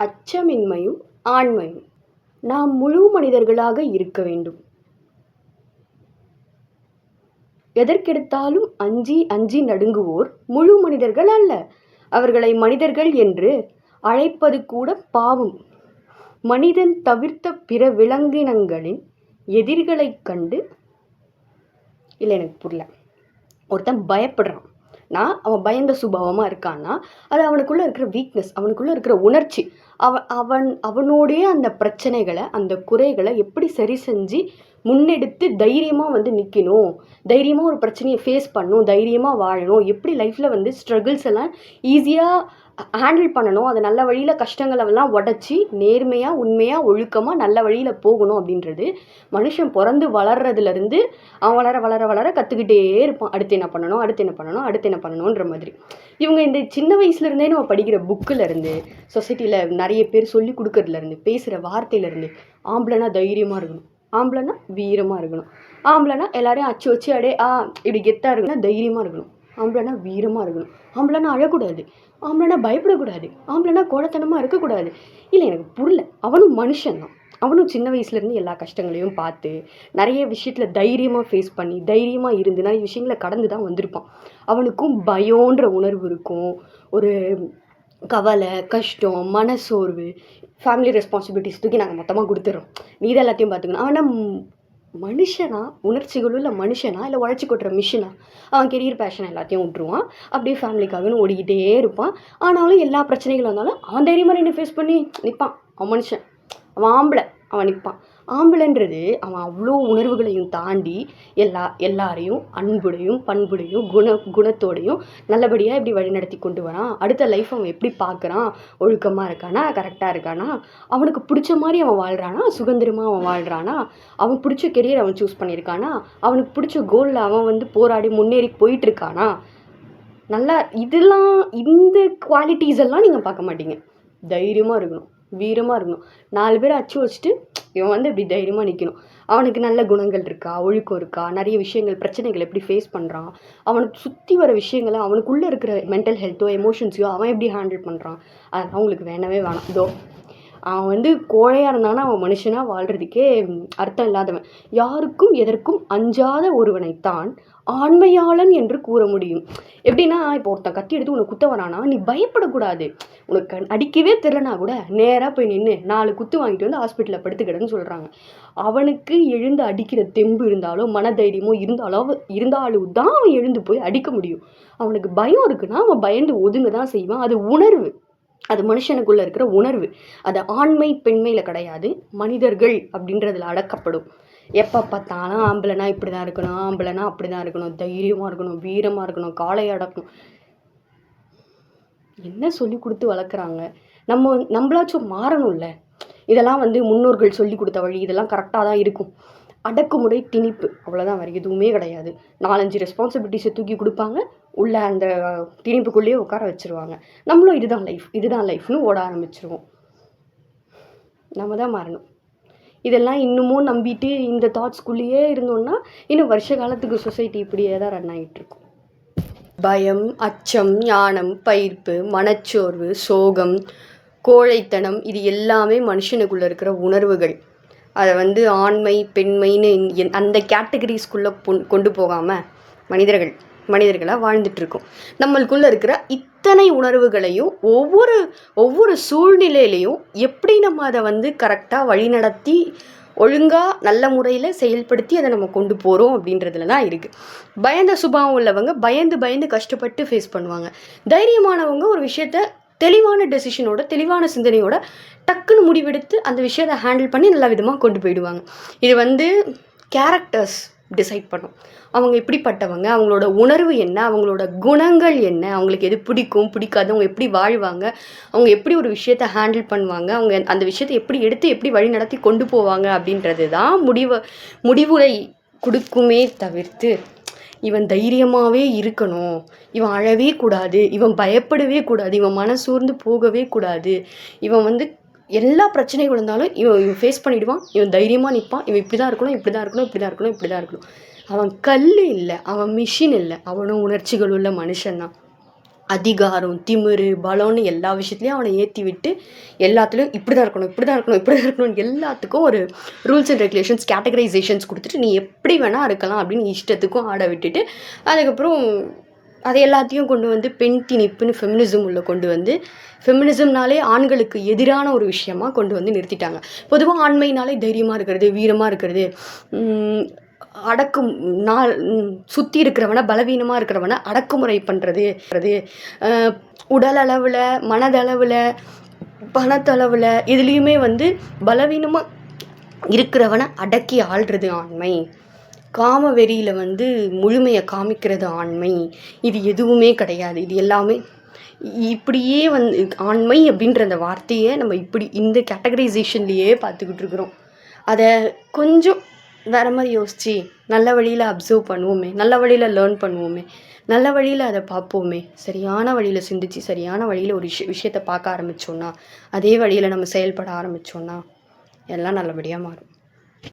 அச்சமின்மையும் ஆண்மையும். நாம் முழு மனிதர்களாக இருக்க வேண்டும். எதற்கெடுத்தாலும் அஞ்சி அஞ்சி நடுங்குவோர் முழு மனிதர்கள் அல்ல. அவர்களை மனிதர்கள் என்று அழைப்பது கூட பாவம். மனிதன் தவிர்த்த பிற விலங்கினங்களின் எதிரிகளைக் கண்டு இல்லை, எனக்கு புரியல. ஒருத்தன் பயப்படுறான், அவன் பயந்த சுபாவமாக இருக்கான்னா அது அவனுக்குள்ளே இருக்கிற வீக்னஸ், அவனுக்குள்ளே இருக்கிற உணர்ச்சி. அவனோடைய அந்த பிரச்சனைகளை, அந்த குறைகளை எப்படி சரி செஞ்சு முன்னெடுத்து தைரியமாக நிற்கணும், தைரியமாக ஒரு பிரச்சனையை ஃபேஸ் பண்ணணும், தைரியமாக வாழணும், எப்படி லைஃப்பில் ஸ்ட்ரகிள்ஸ் எல்லாம் ஈஸியாக ஹேண்டில் பண்ணணும், அதை நல்ல வழியில் கஷ்டங்களெல்லாம் உடச்சி நேர்மையாக உண்மையாக ஒழுக்கமாக நல்ல வழியில் போகணும் அப்படின்றது மனுஷன் பிறந்து வளர்றதுலேருந்து அவன் வளர வளர வளர கற்றுக்கிட்டே இருப்பான். அடுத்து என்ன பண்ணணும், அடுத்து என்ன பண்ணணும், அடுத்து என்ன பண்ணணுன்ற மாதிரி. இவங்க இந்த சின்ன வயசுலேருந்தே நம்ம படிக்கிற புக்கிலேருந்து, சொசைட்டியில் நிறைய பேர் சொல்லி கொடுக்கறதுலேருந்து, பேசுகிற வார்த்தையிலேருந்து, ஆம்பளைனா தைரியமாக இருக்கணும், ஆம்பளைனா வீரமாக இருக்கணும், ஆம்பளைனா எல்லாரையும் அச்சு வச்சு இப்படி கெத்தாக இருக்கணும், தைரியமாக இருக்கணும், ஆம்பளைனா வீரமாக இருக்கணும், ஆம்பளைனா அழக்கூடாது, ஆம்பளைனா பயப்படக்கூடாது, ஆம்பளைனா கோழத்தனமாக இருக்கக்கூடாது. இல்லை, எனக்கு புரியல. அவனும் மனுஷன்தான். அவனும் சின்ன வயசுலேருந்து எல்லா கஷ்டங்களையும் பார்த்து நிறைய விஷயத்தில் தைரியமாக ஃபேஸ் பண்ணி தைரியமாக இருந்து நிறைய விஷயங்களை கடந்து தான் வந்திருப்பான். அவனுக்கும் பயோன்ற உணர்வு இருக்கும், ஒரு கவலை, கஷ்டம், மனசோர்வு, ஃபேமிலி ரெஸ்பான்சிபிலிட்டிஸ் தூக்கி நாங்கள் மொத்தமாக கொடுத்துட்றோம், நீ தான் எல்லாத்தையும் பார்த்துக்கணும். ஆனால் மனுஷனா, உணர்ச்சிகளும் இல்லை மனுஷனா, இல்லை உழைச்சி கொட்டுற மிஷினா? அவன் கெரியர் பேஷன் எல்லாத்தையும் விட்டுருவான், அப்படியே ஃபேமிலிக்காகன்னு ஓடிக்கிட்டே இருப்பான். ஆனாலும் எல்லா பிரச்சனைகள் வந்தாலும் அவன் தைரியமாக நின்று ஃபேஸ் பண்ணி நிற்பான். அவன் மனுஷன், அவன் ஆம்பளை, அவன் நிற்பான். ஆம்பளைன்றது அவன் அவ்வளோ உணர்வுகளையும் தாண்டி எல்லாரையும் அன்புடையும் பண்புடையும் குணத்தோடையும் நல்லபடியாக எப்படி வழிநடத்தி கொண்டு வரான். அடுத்த லைஃப் அவன் எப்படி பார்க்குறான், ஒழுக்கமாக இருக்கானா, கரெக்டாக இருக்கானா, அவனுக்கு பிடிச்ச மாதிரி அவன் வாழ்கிறானா, சுதந்திரமாக அவன் வாழ்கிறானா, அவன் பிடிச்ச கெரியர் அவன் சூஸ் பண்ணியிருக்கானா, அவனுக்கு பிடிச்ச கோலில் அவன் போராடி முன்னேறி போயிட்டுருக்கானா. நல்லா இதெல்லாம், இந்த குவாலிட்டிஸ் எல்லாம் நீங்கள் பார்க்க மாட்டீங்க. தைரியமாக இருக்கணும், வீரமாக இருக்கணும், 4 பேரை அச்சு வச்சுட்டு இவன் இப்படி தைரியமாக நிற்கணும். அவனுக்கு நல்ல குணங்கள் இருக்கா, ஒழுக்கம் இருக்கா, நிறைய விஷயங்கள் பிரச்சனைகள் எப்படி ஃபேஸ் பண்ணுறான், அவனுக்கு சுற்றி வர விஷயங்களை, அவனுக்குள்ளே இருக்கிற மென்டல் ஹெல்த்தோ எமோஷன்ஸையோ அவன் எப்படி ஹேண்டில் பண்ணுறான், அதெல்லாம் அவங்களுக்கு வேணவே வேணாம். இதோ அவன் கோழையாக இருந்தானா அவன் மனுஷனாக வாழ்கிறதுக்கே அர்த்தம் இல்லாதவன். யாருக்கும் எதற்கும் அஞ்சாத ஒருவனைத்தான் ஆண்மையாளன் என்று கூற முடியும். எப்படின்னா, இப்போ ஒருத்தன் கத்தி எடுத்து உனக்கு குத்த வரானா, நீ பயப்படக்கூடாது. உனக்கு அடிக்கவே தெரிலனா கூட நேராக போய் நின்று 4 குத்து வாங்கிட்டு ஹாஸ்பிட்டலில் படுத்துக்கிடன்னு சொல்கிறாங்க. அவனுக்கு எழுந்து அடிக்கிற தெம்பு இருந்தாலும் மனதைரியமோ இருந்தாலும் தான் அவன் எழுந்து போய் அடிக்க முடியும். அவனுக்கு பயம் இருக்குன்னா அவன் பயந்து ஒதுங்க தான் செய்வான். அது உணர்வு, அது மனுஷனுக்குள்ளே இருக்கிற உணர்வு. அது ஆண்மை பெண்மையில் கிடையாது, மனிதர்கள் அப்படின்றதுல அடக்கப்படும். எப்போ பார்த்தாலும் ஆம்பளைனா இப்படி தான் இருக்கணும், ஆம்பளைனா அப்படி தான் இருக்கணும், தைரியமாக இருக்கணும், வீரமாக இருக்கணும், காளை அடக்கணும். என்ன சொல்லி கொடுத்து வளர்க்குறாங்க? நம்மளாச்சும் மாறணும்ல. இதெல்லாம் முன்னோர்கள் சொல்லி கொடுத்த வழி, இதெல்லாம் கரெக்டாக தான் இருக்கும். அடக்குமுறை, திணிப்பு, அவ்வளோதான், வேறு எதுவுமே கிடையாது. 4-5 ரெஸ்பான்சிபிலிட்டிஸை தூக்கி கொடுப்பாங்க, உள்ள அந்த திணிப்புக்குள்ளேயே உட்கார வச்சுருவாங்க. நம்மளும் இதுதான் லைஃப்னு ஓட ஆரம்பிச்சிருவோம். நம்ம தான் மாறணும். இதெல்லாம் இன்னமும் நம்பிட்டு இந்த தாட்ஸ்குள்ளேயே இருந்தோம்னா இன்னும் வருஷ காலத்துக்கு சொசைட்டி இப்படியே தான் ரன் ஆகிட்டுருக்கும். பயம், அச்சம், ஞானம், பயிர்ப்பு, மனச்சோர்வு, சோகம், கோழைத்தனம், இது எல்லாமே மனுஷனுக்குள்ளே இருக்கிற உணர்வுகள். அதை ஆண்மை பெண்மைன்னு அந்த கேட்டகரிஸ்குள்ளே கொண்டு போகாமல் மனிதர்களாக வாழ்ந்துட்டுருக்கோம். நம்மளுக்குள்ளே இருக்கிற இத்தனை உணர்வுகளையும் ஒவ்வொரு சூழ்நிலையிலையும் எப்படி நம்ம அதை கரெக்டாக வழிநடத்தி ஒழுங்காக நல்ல முறையில் செயல்படுத்தி அதை நம்ம கொண்டு போகிறோம் அப்படின்றதுல தான் இருக்குது. பயந்த சுபாவம் உள்ளவங்க பயந்து கஷ்டப்பட்டு ஃபேஸ் பண்ணுவாங்க. தைரியமானவங்க ஒரு விஷயத்த தெளிவான டெசிஷனோட, தெளிவான சிந்தனையோட டக்குன்னு முடிவெடுத்து அந்த விஷயத்தை ஹேண்டில் பண்ணி நல்ல விதமாக கொண்டு போயிடுவாங்க. இது கேரக்டர்ஸ் டிசைட் பண்ணும். அவங்க எப்படிப்பட்டவங்க, அவங்களோட உணர்வு என்ன, அவங்களோட குணங்கள் என்ன, அவங்களுக்கு எது பிடிக்கும் பிடிக்காது, அவங்க எப்படி வாழ்வாங்க, அவங்க எப்படி ஒரு விஷயத்தை ஹேண்டில் பண்ணுவாங்க, அவங்க அந்த விஷயத்தை எப்படி எடுத்து எப்படி வழி நடத்தி கொண்டு போவாங்க அப்படின்றது தான் முடிவுரை கொடுக்குமே தவிர்த்து இவன் தைரியமாகவே இருக்கணும், இவன் அழவே கூடாது, இவன் பயப்படவே கூடாது, இவன் மனசூர்ந்து போகவே கூடாது, இவன் எல்லா பிரச்சனைகள் இருந்தாலும் இவன் ஃபேஸ் பண்ணிவிடுவான், இவன் தைரியமாக நிற்பான், இவன் இப்படி தான் இருக்கணும், இப்படி தான் இருக்கணும், இப்படி தான் இருக்கணும், இப்படி தான் இருக்கணும். அவன் கல் இல்லை, அவன் மிஷின் இல்லை, அவனும் உணர்ச்சிகள் உள்ள மனுஷன்தான். அதிகாரம், திமிரு, பலம்னு எல்லா விஷயத்துலையும் அவனை ஏற்றி விட்டு எல்லாத்துலேயும் இப்படி தான் இருக்கணும், இப்படி தான் இருக்கணும், இப்படி தான் இருக்கணும், எல்லாத்துக்கும் ஒரு ரூல்ஸ் அண்ட் ரெகுலேஷன்ஸ், கேட்டகரைசேஷன்ஸ் கொடுத்துட்டு நீ எப்படி வேணால் இருக்கலாம் அப்படின்னு இஷ்டத்துக்கும் ஆட விட்டுட்டு அதுக்கப்புறம் அதை எல்லாத்தையும் கொண்டு வந்து பெண் திணிப்புன்னு ஃபெமினிசம் உள்ள கொண்டு வந்து ஃபெமினிசம்னாலே ஆண்களுக்கு எதிரான ஒரு விஷயமா கொண்டு வந்து நிறுத்திட்டாங்க. பொதுவாக ஆண்மைனாலே தைரியமாக இருக்கிறது, வீரமாக இருக்கிறது, அடக்கும் நாள் சுற்றி இருக்கிறவனை, பலவீனமாக இருக்கிறவனை அடக்குமுறை பண்ணுறது, உடல் அளவில், மனதளவில், பணத்தளவில் இதுலேயுமே வந்து பலவீனமாக இருக்கிறவனை அடக்கி ஆள்றது ஆண்மை. காம வெறியில் வந்து முழுமையை காமிக்கிறது ஆண்மை. இது எதுவுமே கிடையாது. இது எல்லாமே இப்படியே வந்து ஆண்மை அப்படின்ற அந்த வார்த்தையை நம்ம இப்படி இந்த கேட்டகரைசேஷன்லேயே பார்த்துக்கிட்டு இருக்கிறோம். அதை கொஞ்சம் வேறு மாதிரி யோசித்து நல்ல வழியில் அப்சர்வ் பண்ணுவோமே, நல்ல வழியில் லேர்ன் பண்ணுவோமே, நல்ல வழியில் அதை பார்ப்போமே, சரியான வழியில் சிந்திச்சு சரியான வழியில் ஒரு விஷயத்தை பார்க்க ஆரம்பித்தோன்னா, அதே வழியில் நம்ம செயல்பட ஆரம்பித்தோன்னா எல்லாம் நல்லபடியாக மாறும்.